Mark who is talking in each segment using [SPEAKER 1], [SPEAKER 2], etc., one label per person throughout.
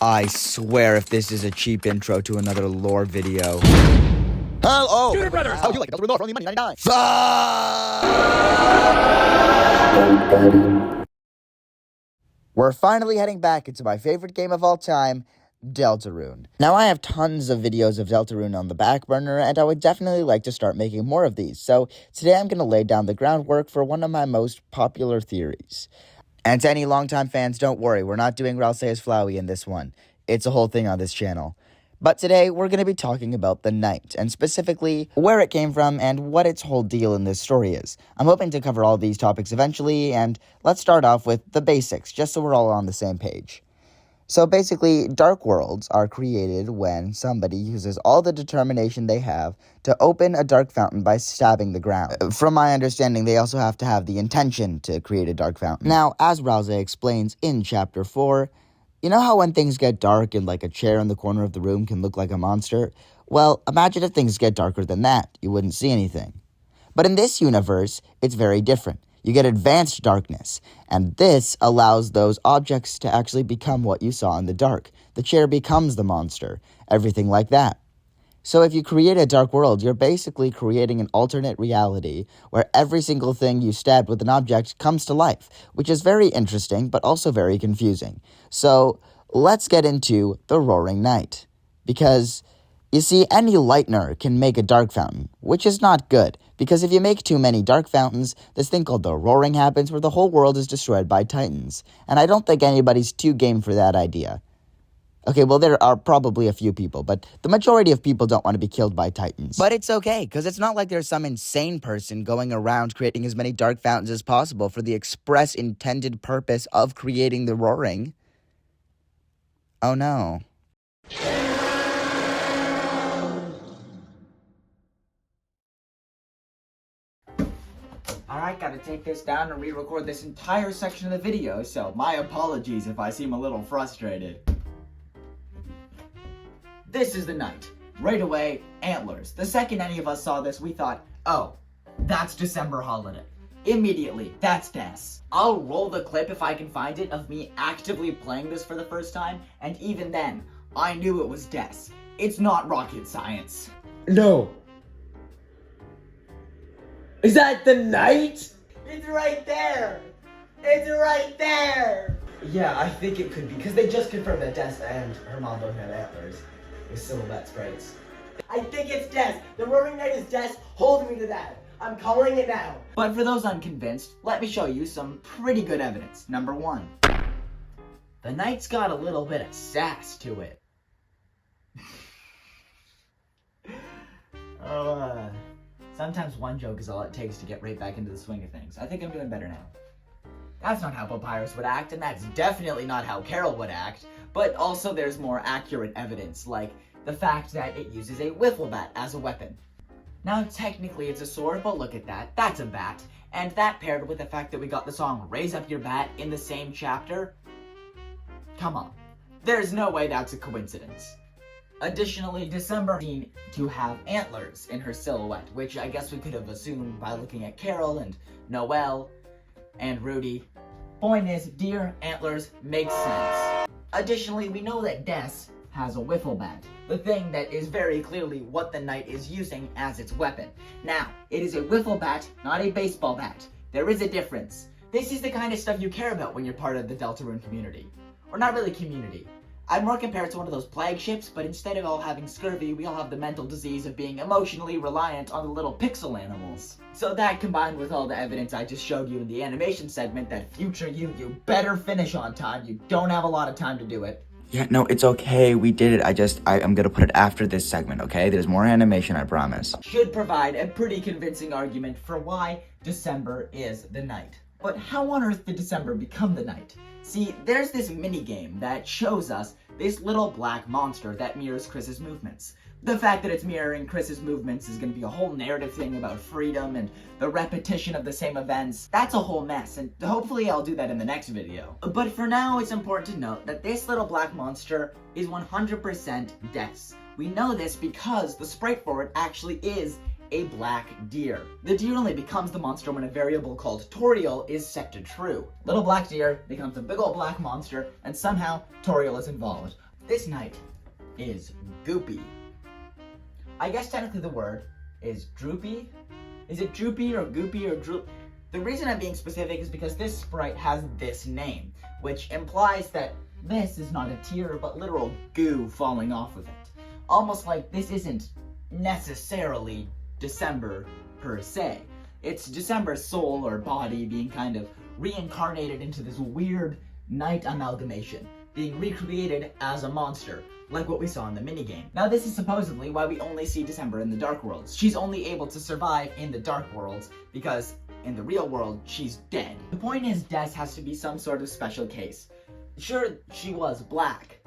[SPEAKER 1] I swear if this is a cheap intro to another lore video. Oh!
[SPEAKER 2] Scooter Brothers!
[SPEAKER 1] How would you like Deltarune lore for only money 99? We're finally heading back into my favorite game of all time, Deltarune. Now, I have tons of videos of Deltarune on the back burner, and I would definitely like to start making more of these. So today I'm going to lay down the groundwork for one of my most popular theories. And to any longtime fans, don't worry, we're not doing Ralseus Flowey in this one. It's a whole thing on this channel. But today, we're going to be talking about the Knight, and specifically, where it came from and what its whole deal in this story is. I'm hoping to cover all these topics eventually, and let's start off with the basics, just so we're all on the same page. So basically, dark worlds are created when somebody uses all the determination they have to open a dark fountain by stabbing the ground. From my understanding, they also have to have the intention to create a dark fountain. Now, as Rouse explains in Chapter 4, you know how when things get dark and like a chair in the corner of the room can look like a monster? Well, imagine if things get darker than that. You wouldn't see anything. But in this universe, it's very different. You get advanced darkness, and this allows those objects to actually become what you saw in the dark. The chair becomes the monster, everything like that. So if you create a dark world, you're basically creating an alternate reality where every single thing you stabbed with an object comes to life, which is very interesting, but also very confusing. So let's get into the Roaring Knight. Because, you see, any lightener can make a dark fountain, which is not good, because if you make too many dark fountains, this thing called the Roaring happens where the whole world is destroyed by titans. And I don't think anybody's too game for that idea. Okay, well, there are probably a few people, but the majority of people don't want to be killed by titans. But it's okay, because it's not like there's some insane person going around creating as many dark fountains as possible for the express intended purpose of creating the Roaring. Oh no. Alright, gotta take this down and re-record this entire section of the video, so my apologies if I seem a little frustrated. This is the Knight. Right away, antlers. The second any of us saw this, we thought, oh, that's December Holiday. Immediately, that's Des. I'll roll the clip if I can find it of me actively playing this for the first time, and even then, I knew it was Des. It's not rocket science.
[SPEAKER 2] No. Is that the Knight?
[SPEAKER 3] It's right there! It's right there!
[SPEAKER 2] Yeah, I think it could be, because they just confirmed that Des and her mom both have antlers with silhouette sprites.
[SPEAKER 3] I think it's Des. The Roaring Knight is Des. Hold me to that. I'm calling it now.
[SPEAKER 1] But for those unconvinced, let me show you some pretty good evidence. Number 1. The Knight's got a little bit of sass to it. Sometimes one joke is all it takes to get right back into the swing of things. I think I'm doing better now. That's not how Papyrus would act, and that's definitely not how Carol would act, but also there's more accurate evidence, like the fact that it uses a wiffle bat as a weapon. Now, technically it's a sword, but look at that, that's a bat, and that paired with the fact that we got the song Raise Up Your Bat in the same chapter, come on, there's no way that's a coincidence. Additionally, December seemed to have antlers in her silhouette, which I guess we could have assumed by looking at Carol and Noelle and Rudy. Point is, deer antlers makes sense. Additionally, we know that Des has a wiffle bat, the thing that is very clearly what the Knight is using as its weapon. Now, it is a wiffle bat, not a baseball bat. There is a difference. This is the kind of stuff you care about when you're part of the Deltarune community. Or not really community. I'd more compare it to one of those plague ships, but instead of all having scurvy, we all have the mental disease of being emotionally reliant on the little pixel animals. So that combined with all the evidence I just showed you in the animation segment that future you better finish on time, you don't have a lot of time to do it. Yeah, no, it's okay, we did it, I'm gonna put it after this segment, okay? There's more animation, I promise. Should provide a pretty convincing argument for why December is the Knight. But how on earth did December become the Knight? See, there's this mini-game that shows us this little black monster that mirrors Chris's movements. The fact that it's mirroring Chris's movements is going to be a whole narrative thing about freedom and the repetition of the same events. That's a whole mess, and hopefully I'll do that in the next video. But for now, it's important to note that this little black monster is 100% Des. We know this because the sprite for it actually is
[SPEAKER 4] a black deer. The deer only becomes the monster when a variable called Toriel is set to true. Little black deer becomes a big old black monster, and somehow Toriel is involved. This knight is goopy. I guess technically the word is droopy. Is it droopy or goopy or droop? The reason I'm being specific is because this sprite has this name, which implies that this is not a tear, but literal goo falling off of it. Almost like this isn't necessarily December per se. It's December's soul or body being kind of reincarnated into this weird knight amalgamation, being recreated as a monster, like what we saw in the minigame. Now this is supposedly why we only see December in the Dark Worlds. She's only able to survive in the Dark Worlds because in the real world, she's dead. The point is, Des has to be some sort of special case. Sure, she was black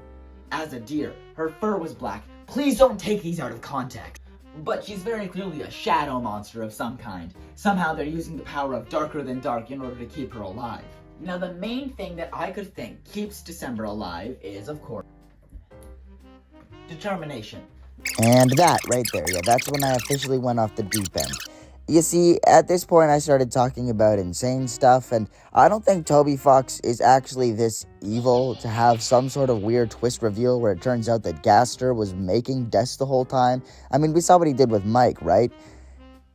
[SPEAKER 4] as a deer. Her fur was black. Please don't take these out of context. But she's very clearly a shadow monster of some kind. Somehow they're using the power of darker than dark in order to keep her alive. Now the main thing that I could think keeps December alive is, of course, determination.
[SPEAKER 1] And that right there, yeah, that's when I officially went off the deep end. You see, at this point I started talking about insane stuff, and I don't think Toby Fox is actually this evil to have some sort of weird twist reveal where it turns out that Gaster was making Des the whole time. I mean, we saw what he did with Mike, right?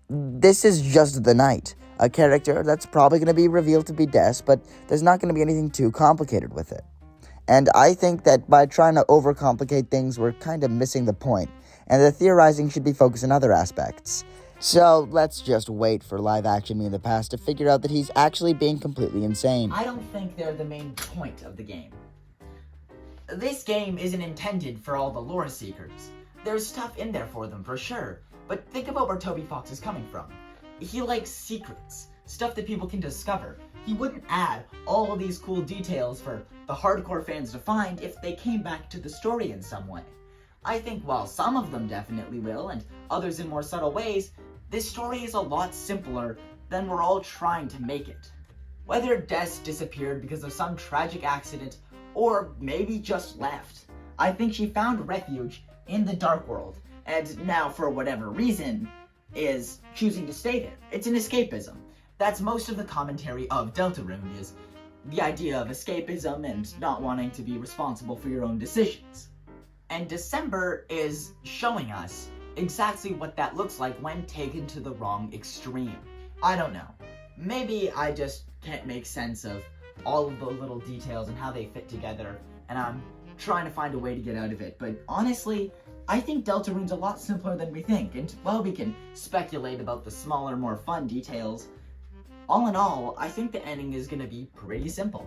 [SPEAKER 1] This is just the Knight, a character that's probably going to be revealed to be Des, but there's not going to be anything too complicated with it. And I think that by trying to overcomplicate things, we're kind of missing the point, and the theorizing should be focused on other aspects. So let's just wait for live-action Me in the Past to figure out that he's actually being completely insane.
[SPEAKER 4] I don't think they're the main point of the game. This game isn't intended for all the lore seekers. There's stuff in there for them, for sure. But think about where Toby Fox is coming from. He likes secrets, stuff that people can discover. He wouldn't add all of these cool details for the hardcore fans to find if they came back to the story in some way. I think while some of them definitely will, and others in more subtle ways, this story is a lot simpler than we're all trying to make it. Whether Des disappeared because of some tragic accident, or maybe just left, I think she found refuge in the Dark World, and now for whatever reason, is choosing to stay there. It's an escapism. That's most of the commentary of Deltarune, is the idea of escapism and not wanting to be responsible for your own decisions. And December is showing us exactly what that looks like when taken to the wrong extreme. I don't know. Maybe I just can't make sense of all of the little details and how they fit together, and I'm trying to find a way to get out of it. But honestly, I think Deltarune's a lot simpler than we think, and while we can speculate about the smaller, more fun details, all in all, I think the ending is gonna be pretty simple.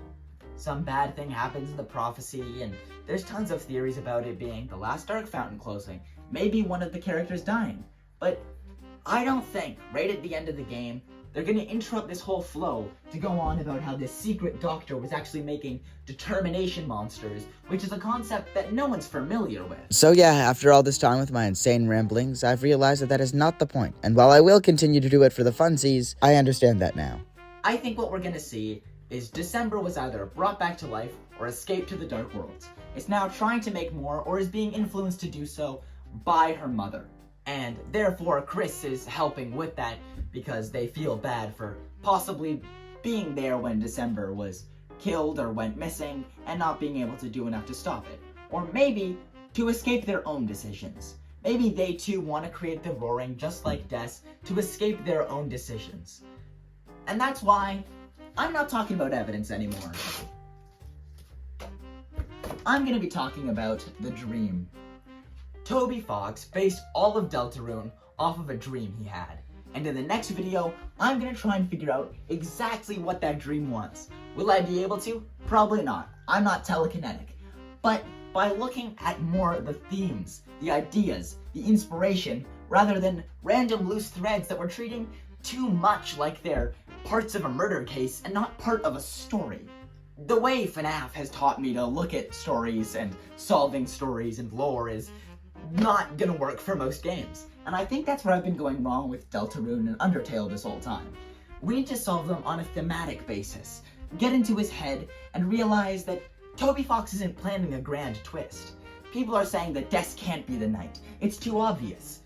[SPEAKER 4] Some bad thing happens in the prophecy, and there's tons of theories about it being the last Dark Fountain closing, maybe one of the characters dying. But I don't think, right at the end of the game, they're gonna interrupt this whole flow to go on about how this secret doctor was actually making determination monsters, which is a concept that no one's familiar with.
[SPEAKER 1] So yeah, after all this time with my insane ramblings, I've realized that that is not the point. And while I will continue to do it for the funsies, I understand that now.
[SPEAKER 4] I think what we're gonna see is December was either brought back to life or escaped to the Dark Worlds. It's now trying to make more, or is being influenced to do so by her mother. And therefore, Chris is helping with that because they feel bad for possibly being there when December was killed or went missing and not being able to do enough to stop it. Or maybe to escape their own decisions. Maybe they too want to create the Roaring just like Des to escape their own decisions. And that's why I'm not talking about evidence anymore. I'm going to be talking about the dream. Toby Fox based all of Deltarune off of a dream he had. And in the next video, I'm going to try and figure out exactly what that dream was. Will I be able to? Probably not. I'm not telekinetic. But by looking at more of the themes, the ideas, the inspiration, rather than random loose threads that we're treating too much like they're parts of a murder case and not part of a story. The way FNAF has taught me to look at stories and solving stories and lore is not gonna work for most games. And I think that's where I've been going wrong with Deltarune and Undertale this whole time. We need to solve them on a thematic basis. Get into his head and realize that Toby Fox isn't planning a grand twist. People are saying that Des can't be the knight. It's too obvious.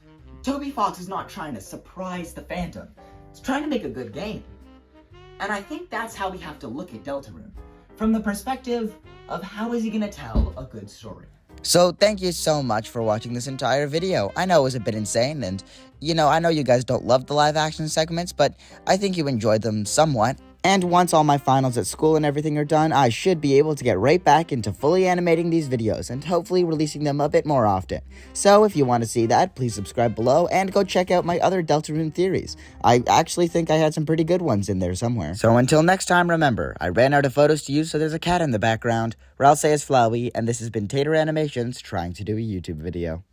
[SPEAKER 4] Toby Fox is not trying to surprise the fandom. It's trying to make a good game. And I think that's how we have to look at Deltarune, from the perspective of how is he going to tell a good story.
[SPEAKER 1] So thank you so much for watching this entire video. I know it was a bit insane, and I know you guys don't love the live action segments, but I think you enjoyed them somewhat. And once all my finals at school and everything are done, I should be able to get right back into fully animating these videos and hopefully releasing them a bit more often. So if you want to see that, please subscribe below and go check out my other Deltarune theories. I actually think I had some pretty good ones in there somewhere. So until next time, remember, I ran out of photos to use, so there's a cat in the background. Or I'll say it's Flowey, and this has been Tater Animations trying to do a YouTube video.